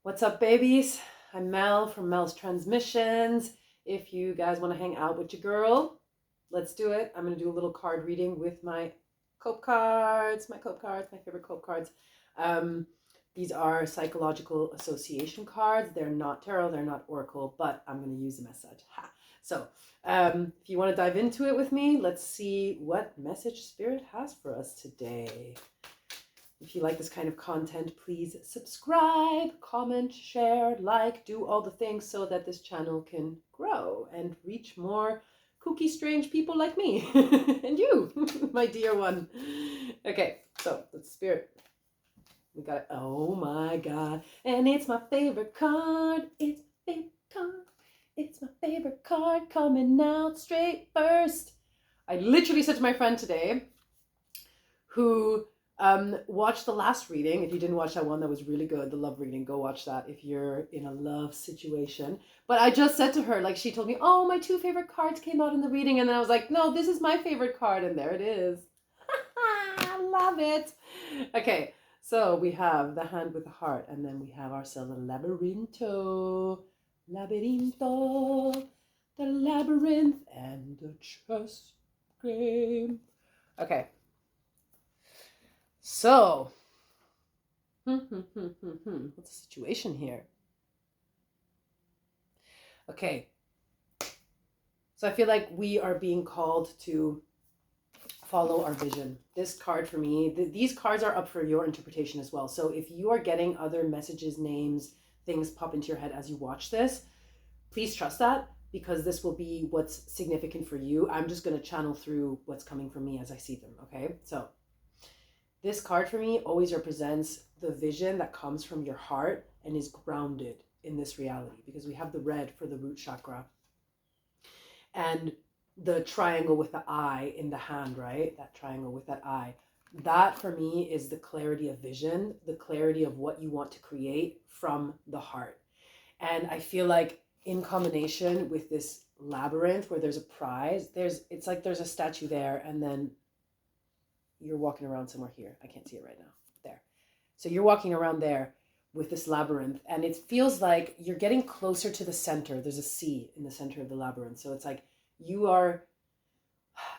What's up, babies? I'm Mel from Mel's Transmissions. If you guys want to hang out with your girl, let's do it. I'm going to do a little card reading with my cope cards, my favorite cope cards. Um, these are psychological association cards. They're not tarot, they're not oracle, but I'm going to use them as such. Ha. So, if you want to dive into it with me, let's see what message Spirit has for us today. If you like this kind of content, please subscribe, comment, share, like, do all the things so that this channel can grow and reach more kooky, strange people like me and you, my dear one. Okay, so let's Spirit. We got it. Oh my God. And it's my favorite card. It's my favorite card. It's my favorite card coming out straight first. I literally said to my friend today, who watch the last reading. If you didn't watch that one, that was really good, the love reading, go watch that if you're in a love situation. But I just said to her, like, she told me, oh, my two favorite cards came out in the reading, and then I was like, no, this is my favorite card, and there it is. I love it. Okay, so we have the hand with the heart, and then we have ourselves a labyrinto, the labyrinth and the chess game. Okay, so, what's the situation here? Okay, so I feel like we are being called to follow our vision. This card for me, these cards are up for your interpretation as well. So if you are getting other messages, names, things pop into your head as you watch this, please trust that, because this will be what's significant for you. I'm just going to channel through what's coming from me as I see them, okay? So this card for me always represents the vision that comes from your heart and is grounded in this reality, because we have the red for the root chakra and the triangle with the eye in the hand, right? That triangle with that eye. That for me is the clarity of vision, the clarity of what you want to create from the heart. And I feel like in combination with this labyrinth where there's a prize, it's like there's a statue there, and then you're walking around somewhere here. I can't see it right now. There. So you're walking around there with this labyrinth, and it feels like you're getting closer to the center. There's a C in the center of the labyrinth. So it's like you are,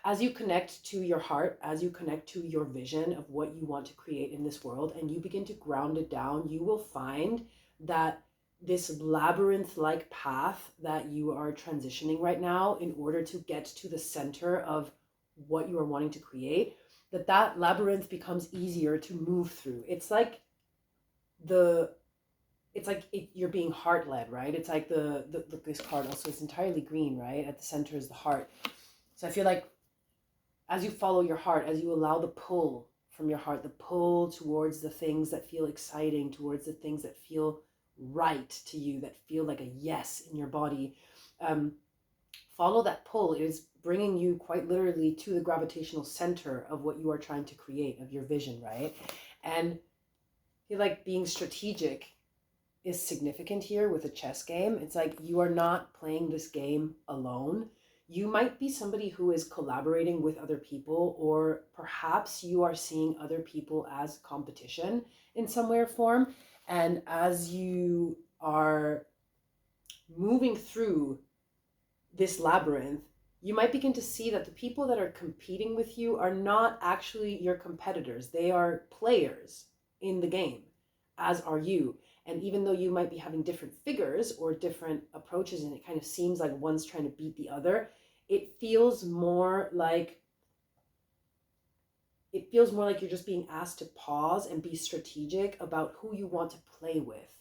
as you connect to your heart, as you connect to your vision of what you want to create in this world, and you begin to ground it down, you will find that this labyrinth-like path that you are transitioning right now in order to get to the center of what you are wanting to create, that labyrinth becomes easier to move through. It's like you're being heart led, right? It's like this card also is entirely green, right? At the center is the heart. So I feel like as you follow your heart, as you allow the pull from your heart, the pull towards the things that feel exciting, towards the things that feel right to you, that feel like a yes in your body, follow that pull. It is bringing you quite literally to the gravitational center of what you are trying to create, of your vision, right? And I feel like being strategic is significant here with a chess game. It's like you are not playing this game alone. You might be somebody who is collaborating with other people, or perhaps you are seeing other people as competition in some way or form. And as you are moving through this labyrinth, you might begin to see that the people that are competing with you are not actually your competitors. They are players in the game, as are you. And even though you might be having different figures or different approaches, and it kind of seems like one's trying to beat the other, it feels more like you're just being asked to pause and be strategic about who you want to play with.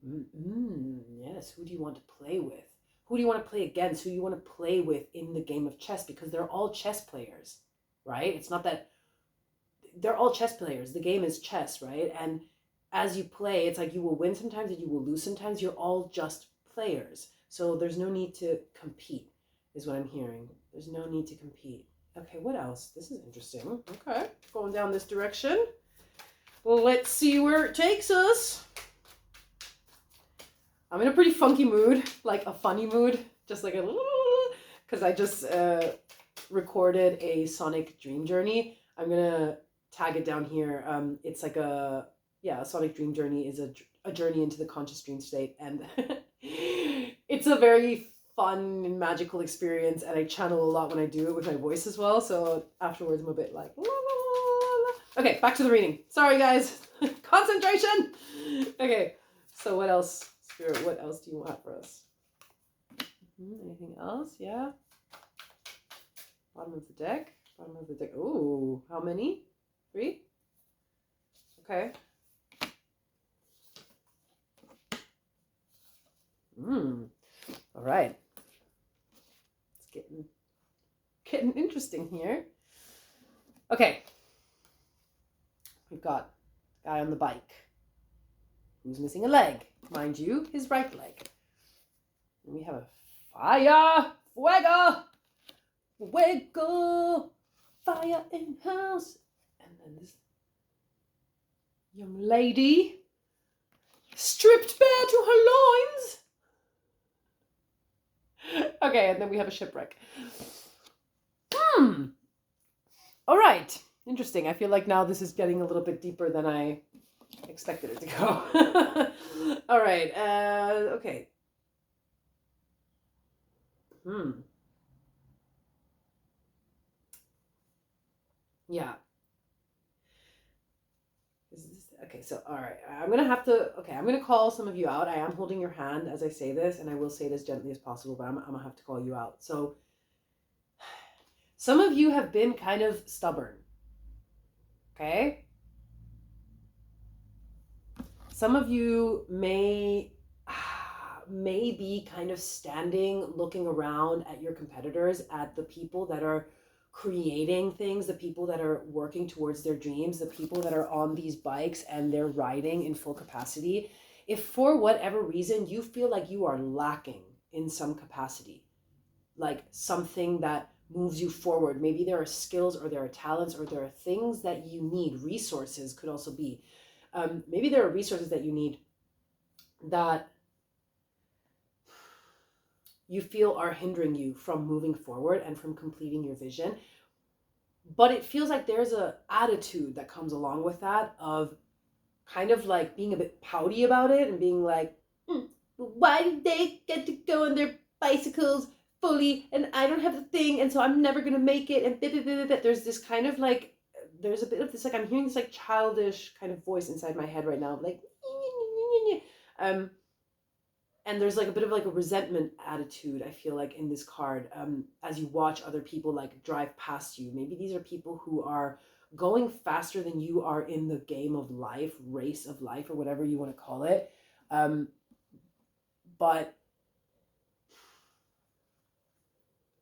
Yes, who do you want to play with? Who do you want to play against? Who do you want to play with in the game of chess? Because they're all chess players, right? It's not that they're all chess players. The game is chess, right? And as you play, it's like you will win sometimes and you will lose sometimes. You're all just players. So there's no need to compete, is what I'm hearing. There's no need to compete. Okay, what else? This is interesting. Okay, going down this direction. Well, let's see where it takes us. I'm in a pretty funky mood, like a funny mood, just like a little, because I just recorded a sonic dream journey. I'm gonna tag it down here. It's like a yeah, a sonic dream journey is a journey into the conscious dream state, and it's a very fun and magical experience, and I channel a lot when I do it with my voice as well, so afterwards I'm a bit like la, la, la, la. Okay, back to the reading. Sorry guys. Concentration. Okay, so what else, Spirit, what else do you want for us? Anything else? Yeah, bottom of the deck. Ooh, how many? 3. Okay. All right. It's getting interesting here. Okay. We've got a guy on the bike who's missing a leg. Mind you, his right leg. And we have a fire, fuego, fire in house. And then this young lady stripped bare to her loins. Okay, and then we have a shipwreck. All right. Interesting. I feel like now this is getting a little bit deeper than I expected it to go. All right. Okay. Yeah. Okay, so all right. I'm gonna call some of you out. I am holding your hand as I say this, and I will say it as gently as possible, but I'm gonna have to call you out. So some of you have been kind of stubborn. Okay? Some of you may be kind of standing, looking around at your competitors, at the people that are creating things, the people that are working towards their dreams, the people that are on these bikes and they're riding in full capacity. If for whatever reason you feel like you are lacking in some capacity, like something that moves you forward, maybe there are skills or there are talents or there are things that you need, resources could also be. Maybe there are resources that you need that you feel are hindering you from moving forward and from completing your vision. But it feels like there's an attitude that comes along with that of kind of like being a bit pouty about it and being like, why did they get to go on their bicycles fully and I don't have the thing, and so I'm never going to make it, and blah, blah, blah, blah. There's this kind of like, there's a bit of this, like I'm hearing this like childish kind of voice inside my head right now, like, and there's like a bit of like a resentment attitude, I feel like, in this card, as you watch other people like drive past you. Maybe these are people who are going faster than you are in the game of life, race of life, or whatever you want to call it. But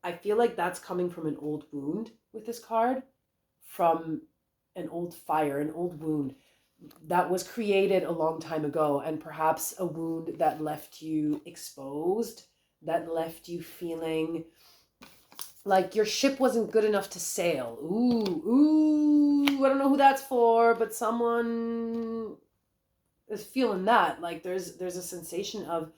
I feel like that's coming from an old wound with this card, from an old fire, an old wound that was created a long time ago, and perhaps a wound that left you exposed, that left you feeling like your ship wasn't good enough to sail. Ooh, I don't know who that's for, but someone is feeling that. Like there's a sensation of,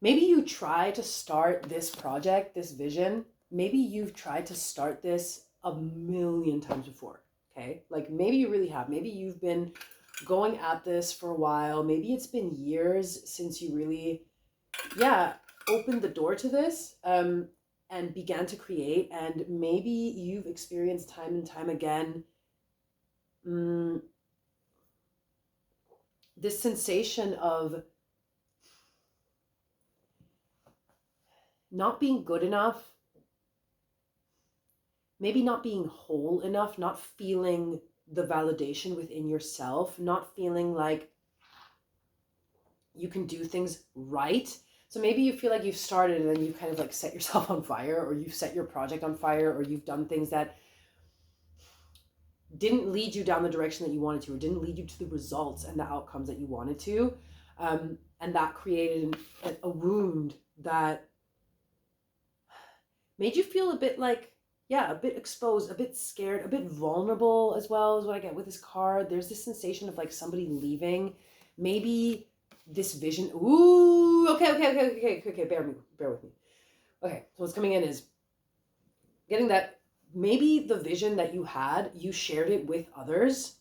maybe you try to start this project, this vision, maybe you've tried to start this a million times before. Okay, like maybe you really have. Maybe you've been going at this for a while. Maybe it's been years since you really, opened the door to this and began to create. And maybe you've experienced time and time again this sensation of not being good enough, maybe not being whole enough, not feeling the validation within yourself, not feeling like you can do things right. So maybe you feel like you've started and then you kind of like set yourself on fire, or you've set your project on fire, or you've done things that didn't lead you down the direction that you wanted to, or didn't lead you to the results and the outcomes that you wanted to. And that created a wound that made you feel a bit like, a bit exposed, a bit scared, a bit vulnerable as well, is what I get with this card. There's this sensation of like somebody leaving. Maybe this vision. Ooh, okay. Bear with me. Okay, so what's coming in is getting that maybe the vision that you had, you shared it with others,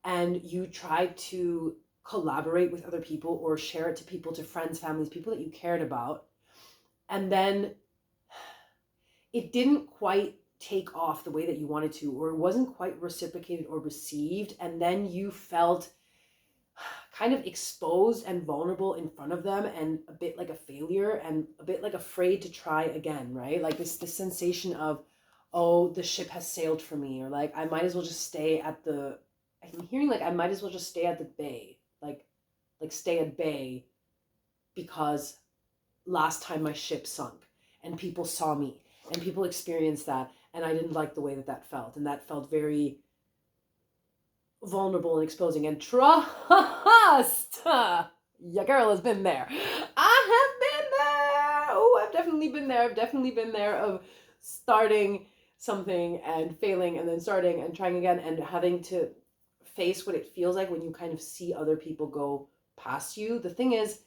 and you tried to collaborate with other people or share it to people, to friends, families, people that you cared about, and then it didn't quite take off the way that you wanted to, or it wasn't quite reciprocated or received, and then you felt kind of exposed and vulnerable in front of them, and a bit like a failure and a bit like afraid to try again, right? Like this sensation of, oh, the ship has sailed for me, or like I might as well just stay at the, I'm hearing like I might as well just stay at the bay, like stay at bay, because last time my ship sunk and people saw me and people experienced that, and I didn't like the way that that felt, and that felt very vulnerable and exposing. And trust, your girl has been there. I have been there. Oh, I've definitely been there. I've definitely been there, of starting something and failing and then starting and trying again and having to face what it feels like when you kind of see other people go past you. The thing is,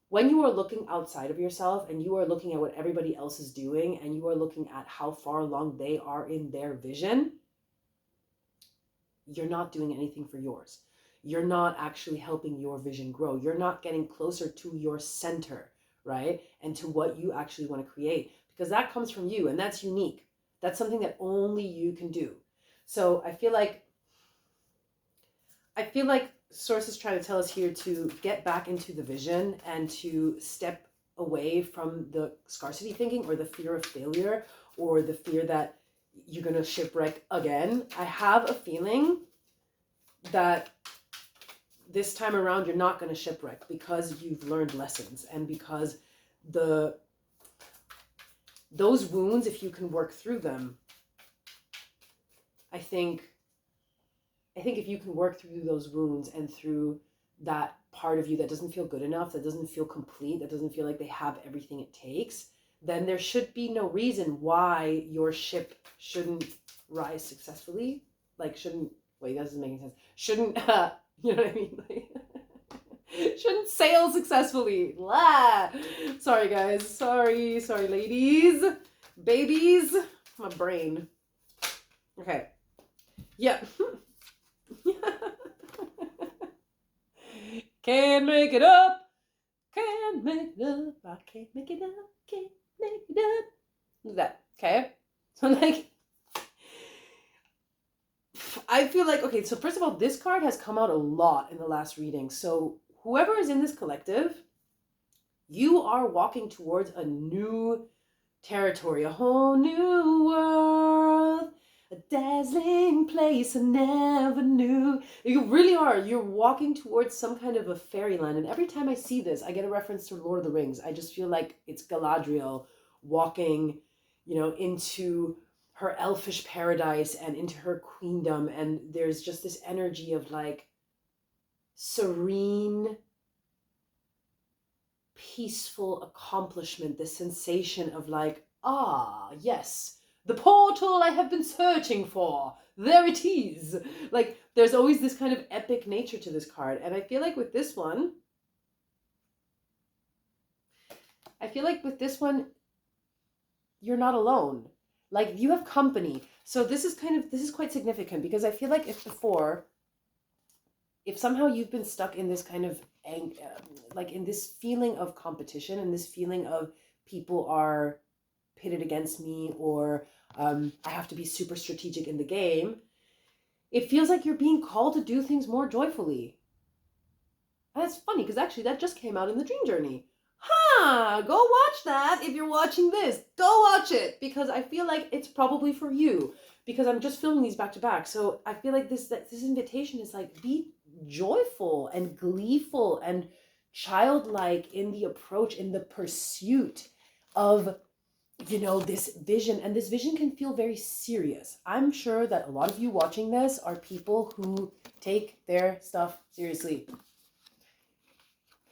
when you are looking outside of yourself and you are looking at what everybody else is doing and you are looking at how far along they are in their vision, you're not doing anything for yours. You're not actually helping your vision grow. You're not getting closer to your center, right? And to what you actually want to create, because that comes from you and that's unique. That's something that only you can do. So I feel like Source is trying to tell us here to get back into the vision and to step away from the scarcity thinking or the fear of failure or the fear that you're going to shipwreck again. I have a feeling that this time around you're not going to shipwreck, because you've learned lessons, and because those wounds, if you can work through them, I think if you can work through those wounds and through that part of you that doesn't feel good enough, that doesn't feel complete, that doesn't feel like they have everything it takes, then there should be no reason why your ship shouldn't rise successfully. Like, wait, that doesn't make any sense. Shouldn't, you know what I mean? Like, shouldn't sail successfully. Blah. Sorry, guys. Sorry, ladies. Babies. My brain. Okay. Yeah. Can't make it up. Can't make it up. I can't make it up. Can't make it up. Look at that. Okay. So like, I feel like, okay, so first of all, this card has come out a lot in the last reading. So whoever is in this collective, you are walking towards a new territory, a whole new world, a dazzling place I never knew. You really are. You're walking towards some kind of a fairyland. And every time I see this, I get a reference to Lord of the Rings. I just feel like it's Galadriel walking, into her elfish paradise and into her queendom. And there's just this energy of like serene, peaceful accomplishment, this sensation of like, ah, yes, the portal I have been searching for, there it is. Like, there's always this kind of epic nature to this card. And I feel like with this one, you're not alone. Like, you have company. So this is quite significant, because I feel like if somehow you've been stuck in this kind of like in this feeling of competition and this feeling of people are pitted against me, or I have to be super strategic in the game, it feels like you're being called to do things more joyfully. And that's funny, because actually that just came out in the Dream Journey. Go watch that. If you're watching this, go watch it, because I feel like it's probably for you, because I'm just filming these back to back. So I feel like this invitation is like, be joyful and gleeful and childlike in the approach, in the pursuit of this vision. And this vision can feel very serious. I'm sure that a lot of you watching this are people who take their stuff seriously.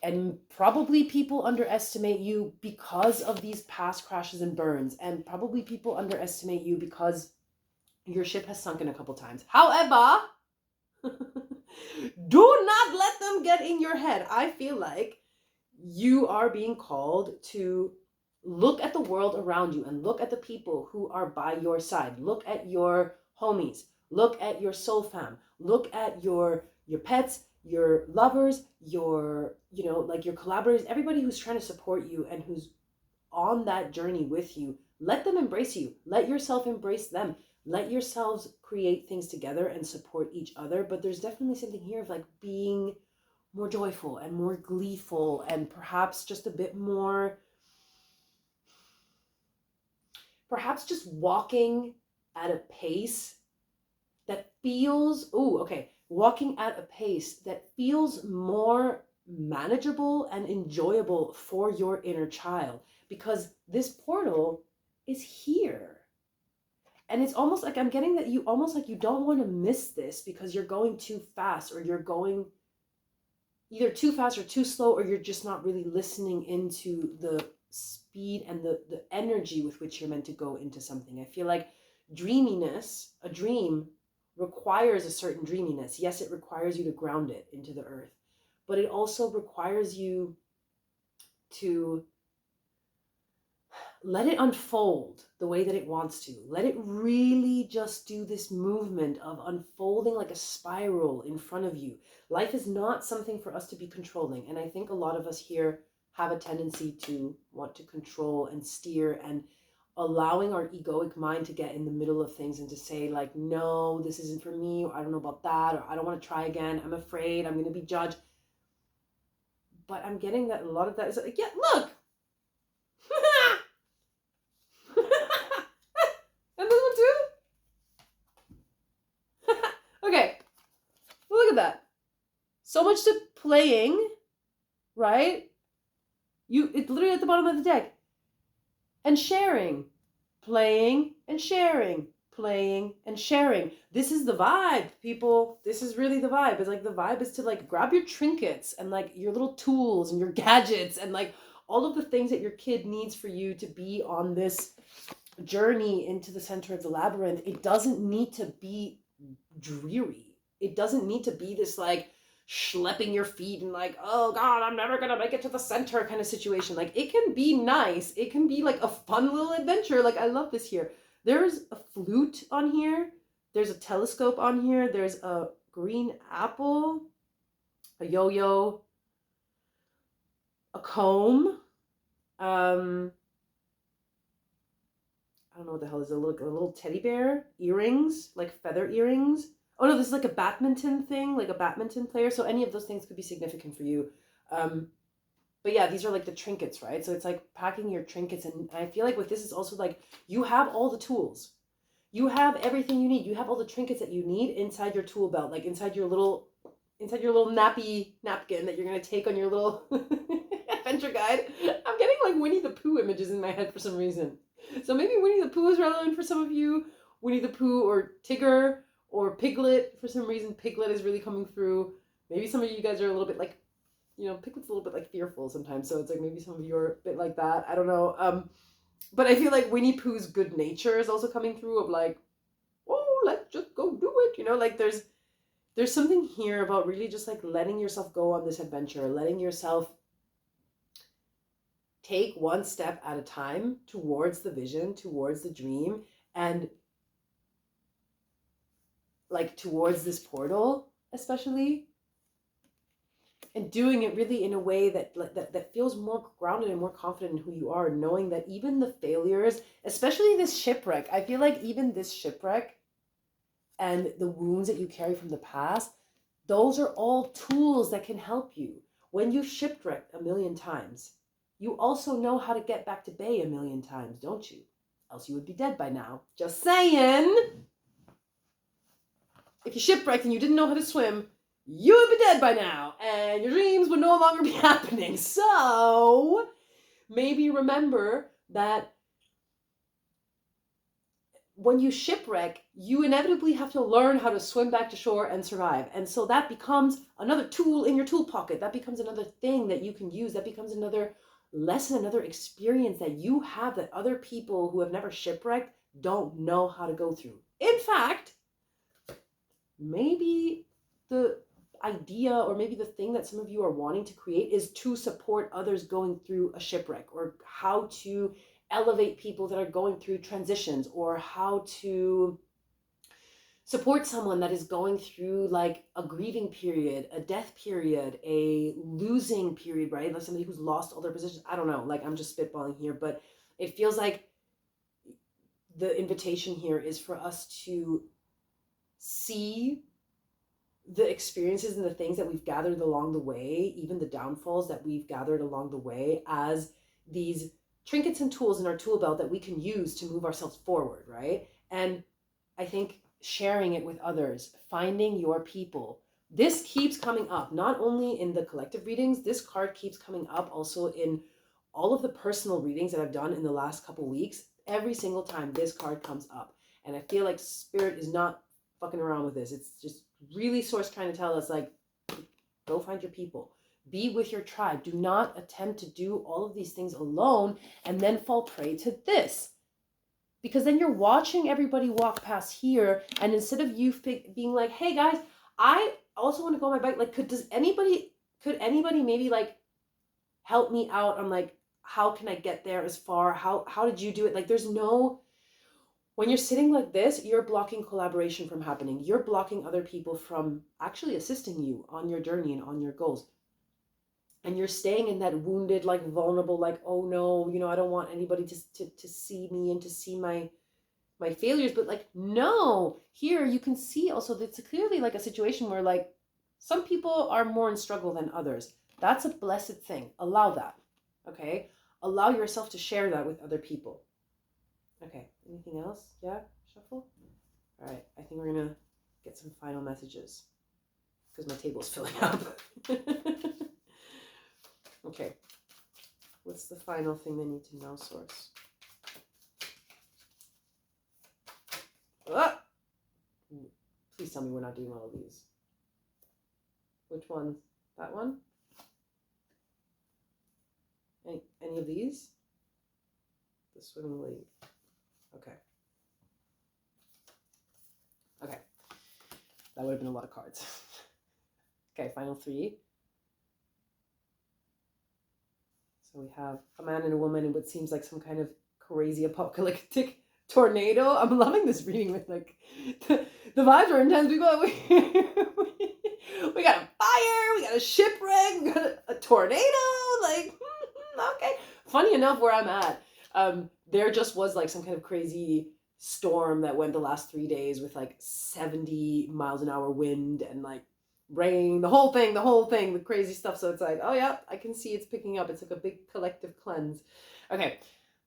And probably people underestimate you because of these past crashes and burns. And probably people underestimate you because your ship has sunken a couple times. However, do not let them get in your head. I feel like you are being called to look at the world around you and look at the people who are by your side. Look at your homies. Look at your soul fam. Look at your pets, your lovers, your, like your collaborators, everybody who's trying to support you and who's on that journey with you. Let them embrace you. Let yourself embrace them. Let yourselves create things together and support each other. But there's definitely something here of like being more joyful and more gleeful and perhaps just a bit more, perhaps just walking at a pace that feels, walking at a pace that feels more manageable and enjoyable for your inner child, because this portal is here. And it's almost like I'm getting that you almost like you don't want to miss this because you're going too fast, or you're going either too fast or too slow, or you're just not really listening into the speed and the energy with which you're meant to go into something. I feel like dreaminess, a dream, requires a certain dreaminess. Yes, it requires you to ground it into the earth, but it also requires you to let it unfold the way that it wants to. Let it really just do this movement of unfolding like a spiral in front of you. Life is not something for us to be controlling. And I think a lot of us here have a tendency to want to control and steer, and allowing our egoic mind to get in the middle of things and to say like, no, this isn't for me, or I don't know about that, or I don't want to try again, I'm afraid, I'm going to be judged. But I'm getting that a lot of that is like, yeah, look. And this one too? Okay. Well, look at that. So much to playing, right? It's literally at the bottom of the deck. And sharing. Playing and sharing. Playing and sharing. This is the vibe, people. This is really the vibe. It's like the vibe is to like grab your trinkets and like your little tools and your gadgets and like all of the things that your kid needs for you to be on this journey into the center of the labyrinth. It doesn't need to be dreary. It doesn't need to be this like schlepping your feet and like, oh God, I'm never gonna make it to the center kind of situation. Like it can be nice. It can be like a fun little adventure. Like I love this here. There's a flute on here. There's a telescope on here. There's a green apple, a yo-yo, a comb. I don't know what the hell is it. A little teddy bear, earrings, like feather earrings. Oh no, this is like a badminton thing, like a badminton player. So any of those things could be significant for you. But yeah, these are like the trinkets, right? So it's like packing your trinkets. And I feel like with this is also like, you have all the tools. You have everything you need. You have all the trinkets that you need inside your tool belt, like inside your little nappy napkin that you're going to take on your little adventure guide. I'm getting like Winnie the Pooh images in my head for some reason. So maybe Winnie the Pooh is relevant for some of you. Winnie the Pooh or Tigger or Piglet. For some reason, Piglet is really coming through. Maybe some of you guys are a little bit like, Piglet's a little bit like fearful sometimes. So it's like maybe some of you are a bit like that. I don't know. But I feel like Winnie Pooh's good nature is also coming through of like, oh, let's just go do it. Like there's something here about really just like letting yourself go on this adventure, letting yourself take one step at a time towards the vision, towards the dream, and like towards this portal, especially, and doing it really in a way that feels more grounded and more confident in who you are, knowing that even the failures, especially this shipwreck, I feel like even this shipwreck and the wounds that you carry from the past, those are all tools that can help you. When you've shipwrecked a million times, you also know how to get back to bay a million times, don't you? Else you would be dead by now. Just saying. If you shipwrecked and you didn't know how to swim, you would be dead by now, and your dreams would no longer be happening. So maybe remember that when you shipwreck, you inevitably have to learn how to swim back to shore and survive. And so that becomes another tool in your tool pocket. That becomes another thing that you can use. That becomes another lesson, another experience that you have that other people who have never shipwrecked don't know how to go through. In fact, maybe the idea or maybe the thing that some of you are wanting to create is to support others going through a shipwreck, or how to elevate people that are going through transitions, or how to support someone that is going through like a grieving period, a death period, a losing period, right? Like somebody who's lost all their positions. I don't know, like I'm just spitballing here, but it feels like the invitation here is for us to see the experiences and the things that we've gathered along the way, even the downfalls that we've gathered along the way, as these trinkets and tools in our tool belt that we can use to move ourselves forward, right? And I think sharing it with others, finding your people. This keeps coming up, not only in the collective readings, this card keeps coming up also in all of the personal readings that I've done in the last couple weeks. Every single time this card comes up. And I feel like Spirit is not fucking around with this. It's just really Source trying to tell us, like, go find your people. Be with your tribe. Do not attempt to do all of these things alone and then fall prey to this. Because then you're watching everybody walk past here, and instead of you being like, hey guys, I also want to go on my bike. Like, could anybody maybe like help me out on like, how can I get there as far? How did you do it? Like, there's no, when you're sitting like this, you're blocking collaboration from happening. You're blocking other people from actually assisting you on your journey and on your goals. And you're staying in that wounded, like vulnerable, like, oh no, you know, I don't want anybody to see me and to see my failures. But like, no, here you can see also that it's clearly like a situation where like some people are more in struggle than others. That's a blessed thing. Allow that. Okay. Allow yourself to share that with other people. Okay. Anything else? Yeah. Shuffle. All right. I think we're going to get some final messages because my table's filling up. Okay. What's the final thing they need to know, Source? Ah! Please tell me we're not doing all of these. Which one? That one? Any of these? The swimming lady. Okay. Okay. That would have been a lot of cards. Okay, final three. So we have a man and a woman in what seems like some kind of crazy apocalyptic tornado. I'm loving this reading with like the vibes are intense. We got a fire, we got a shipwreck, we got a tornado. Like, okay. Funny enough, where I'm at, there just was like some kind of crazy storm that went the last 3 days with like 70 miles an hour wind and like rain, the whole thing, the crazy stuff. So it's like, oh yeah, I can see it's picking up. It's like a big collective cleanse. Okay,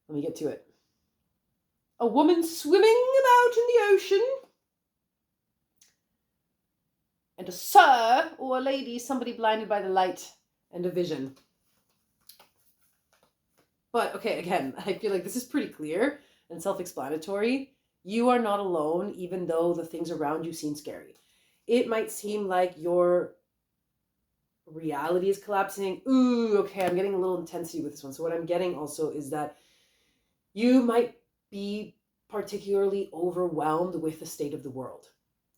let me get to it. A woman swimming about in the ocean. And a sir or a lady, somebody blinded by the light and a vision. But okay, again, I feel like this is pretty clear and self-explanatory. You are not alone, even though the things around you seem scary. It might seem like your reality is collapsing. Ooh, okay, I'm getting a little intensity with this one. So what I'm getting also is that you might be particularly overwhelmed with the state of the world.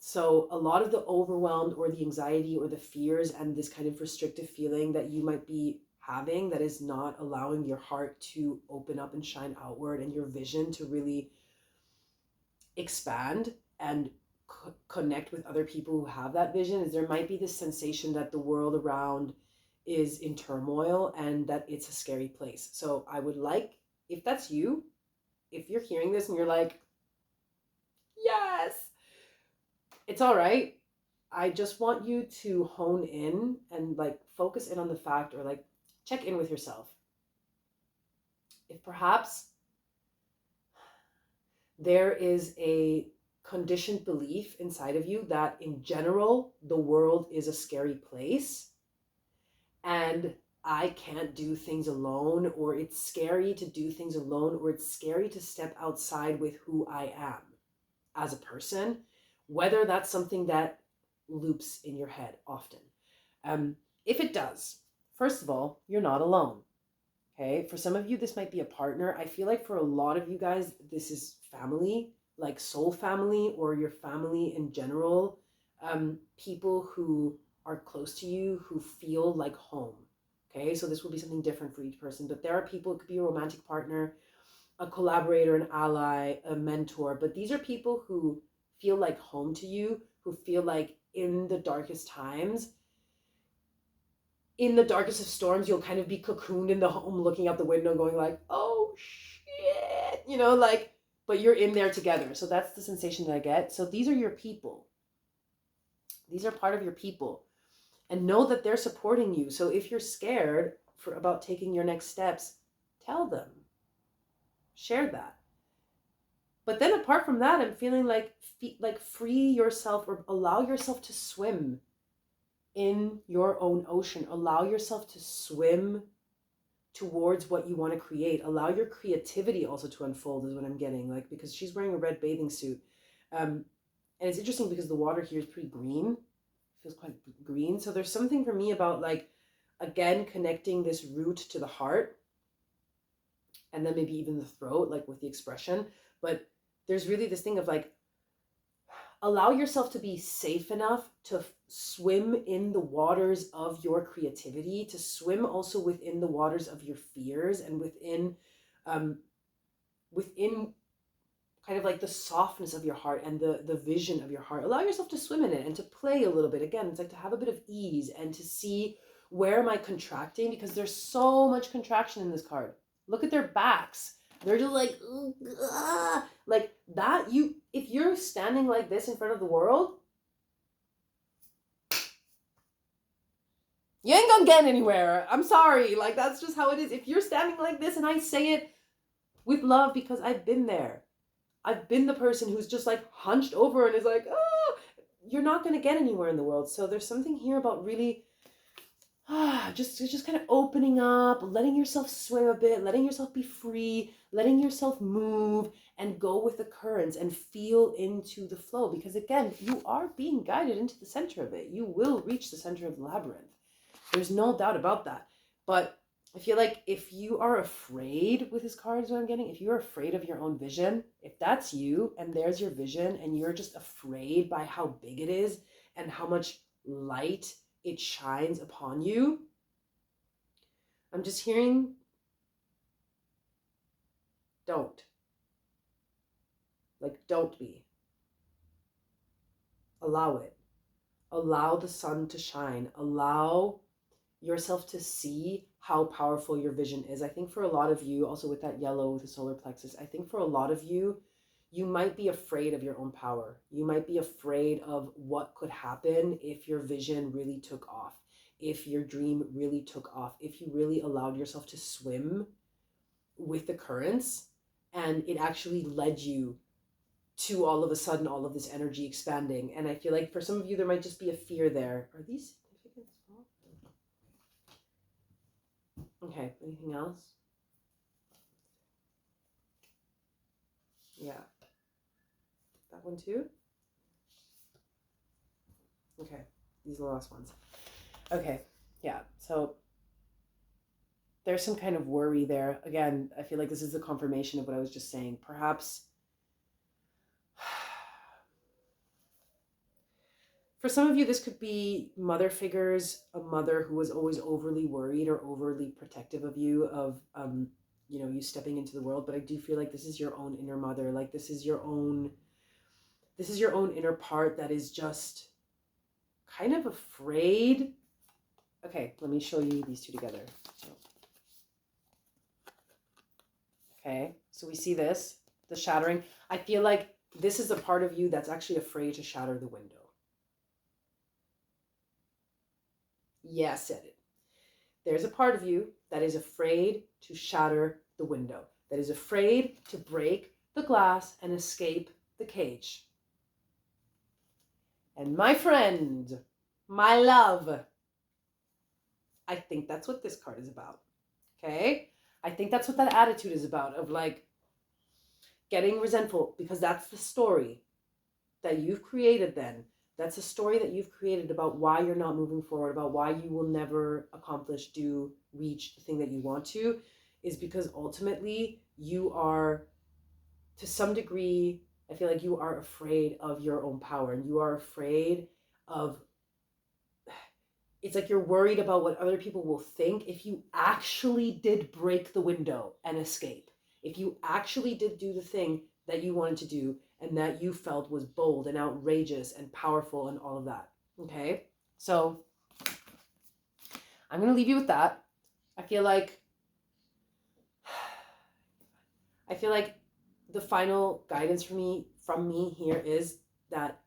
So a lot of the overwhelmed or the anxiety or the fears and this kind of restrictive feeling that you might be having that is not allowing your heart to open up and shine outward and your vision to really expand and connect with other people who have that vision, is there might be this sensation that the world around is in turmoil and that it's a scary place. So I would like, if that's you, if you're hearing this and you're like, yes, it's all right. I just want you to hone in and like focus in on the fact, or like check in with yourself. If perhaps there is a conditioned belief inside of you that in general, the world is a scary place and I can't do things alone, or it's scary to do things alone, or it's scary to step outside with who I am as a person, whether that's something that loops in your head often. If it does, first of all, you're not alone. Okay, for some of you, this might be a partner. I feel like for a lot of you guys, this is family, like soul family, or your family in general. People who are close to you, who feel like home. Okay, so this will be something different for each person. But there are people, it could be a romantic partner, a collaborator, an ally, a mentor. But these are people who feel like home to you, who feel like in the darkest times, in the darkest of storms, you'll kind of be cocooned in the home, looking out the window, going like, oh shit, you know, like, but you're in there together. So that's the sensation that I get. So these are your people. These are part of your people. And know that they're supporting you. So if you're scared about taking your next steps, tell them. Share that. But then apart from that, I'm feeling like free yourself, or allow yourself to swim in your own ocean. Allow yourself to swim towards what you want to create. Allow your creativity also to unfold is what I'm getting, like, because she's wearing a red bathing suit. And it's interesting because the water here is pretty green. It feels quite green. So there's something for me about, like, again, connecting this root to the heart, and then maybe even the throat, like with the expression. But there's really this thing of like, allow yourself to be safe enough to swim in the waters of your creativity, to swim also within the waters of your fears, and within kind of like the softness of your heart and the vision of your heart. Allow yourself to swim in it and to play a little bit. Again, it's like to have a bit of ease and to see, where am I contracting? Because there's so much contraction in this card. Look at their backs. They're just like, like that. If you're standing like this in front of the world, you ain't gonna get anywhere. I'm sorry. Like, that's just how it is. If you're standing like this, and I say it with love because I've been there. I've been the person who's just like hunched over and is like, you're not going to get anywhere in the world. So there's something here about really just kind of opening up, letting yourself swim a bit, letting yourself be free, letting yourself move and go with the currents and feel into the flow. Because again, you are being guided into the center of it. You will reach the center of the labyrinth. There's no doubt about that. But I feel like if you are afraid with his cards, what I'm getting, if you're afraid of your own vision, if that's you and there's your vision and you're just afraid by how big it is and how much light it shines upon you, I'm just hearing, don't. Like, don't be. Allow it. Allow the sun to shine. Allow yourself to see how powerful your vision is. I think for a lot of you, also with that yellow, with the solar plexus, I think for a lot of you, you might be afraid of your own power. You might be afraid of what could happen if your vision really took off, if your dream really took off, if you really allowed yourself to swim with the currents and it actually led you to all of a sudden all of this energy expanding. And I feel like for some of you, there might just be a fear there. Are these significant? Okay, anything else? Yeah. That one too? Okay, these are the last ones. Okay, yeah, so there's some kind of worry there. Again, I feel like this is the confirmation of what I was just saying. Perhaps for some of you, this could be mother figures, a mother who was always overly worried or overly protective of you, of, you stepping into the world. But I do feel like this is your own inner mother. Like this is your own inner part that is just kind of afraid. Okay, let me show you these two together. Okay, so we see this, the shattering. I feel like this is a part of you that's actually afraid to shatter the window. Yeah, said it. There's a part of you that is afraid to shatter the window, that is afraid to break the glass and escape the cage. And my friend, my love, I think that's what this card is about. Okay? I think that's what that attitude is about, of like getting resentful, because that's the story that you've created then. That's a story that you've created about why you're not moving forward, about why you will never accomplish, reach the thing that you want to, is because ultimately you are, to some degree, I feel like you are afraid of your own power, and you are afraid of, it's like you're worried about what other people will think if you actually did break the window and escape. If you actually did do the thing that you wanted to do and that you felt was bold and outrageous and powerful and all of that. Okay? So I'm going to leave you with that. I feel like the final guidance from me here is that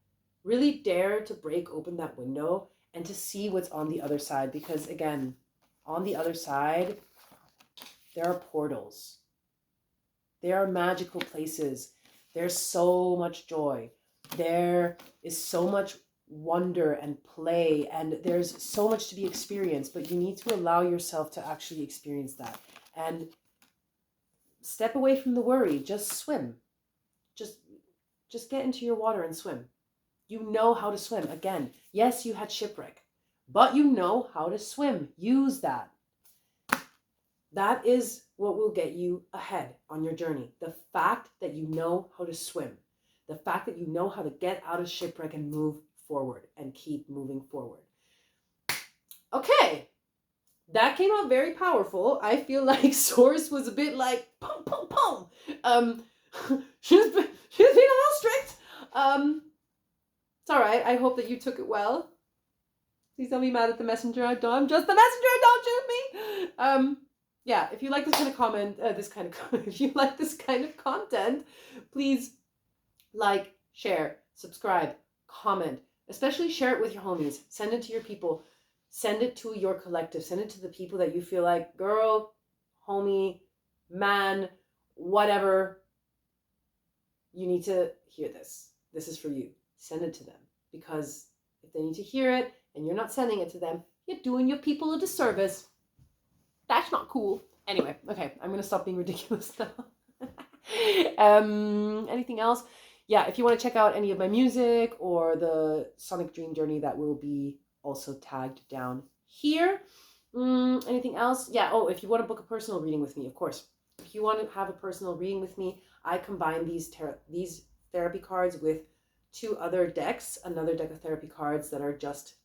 really dare to break open that window and to see what's on the other side, because again, on the other side there are portals. There are magical places. There's so much joy. There is so much wonder and play, and there's so much to be experienced, but you need to allow yourself to actually experience that. And step away from the worry. Just swim. Just get into your water and swim. You know how to swim. Again, yes, you had shipwreck, but you know how to swim. Use that. That is what will get you ahead on your journey. The fact that you know how to swim. The fact that you know how to get out of shipwreck and move forward and keep moving forward. Okay. That came out very powerful. I feel like Source was a bit like, pum, pum, pum. She's been a little strict. It's all right. I hope that you took it well. Please don't be mad at the messenger. I'm just the messenger. Don't shoot me. Yeah, if you like this kind of comment, if you like this kind of content, please like, share, subscribe, comment, especially share it with your homies. Send it to your people. Send it to your collective. Send it to the people that you feel like, girl, homie, man, whatever. You need to hear this. This is for you. Send it to them, because if they need to hear it and you're not sending it to them, you're doing your people a disservice. That's not cool. Anyway, okay, I'm gonna stop being ridiculous now. Anything else? Yeah, if you want to check out any of my music or the Sonic Dream Journey, that will be also tagged down here. Anything else? Yeah, oh, if you want to book a personal reading with me, of course. If you want to have a personal reading with me, I combine these therapy cards with 2 other decks, another deck of therapy cards that are just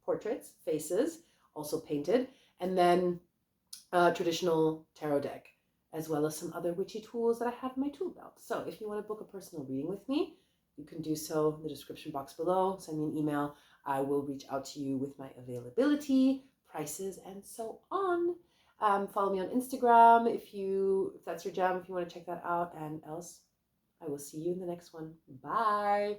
portraits, faces, also painted, and then a traditional tarot deck, as well as some other witchy tools that I have in my tool belt. So if you want to book a personal reading with me, you can do so in the description box below. Send me an email. I will reach out to you with my availability, prices, and so on. Follow me on Instagram if that's your jam, if you want to check that out. And else, I will see you in the next one. Bye.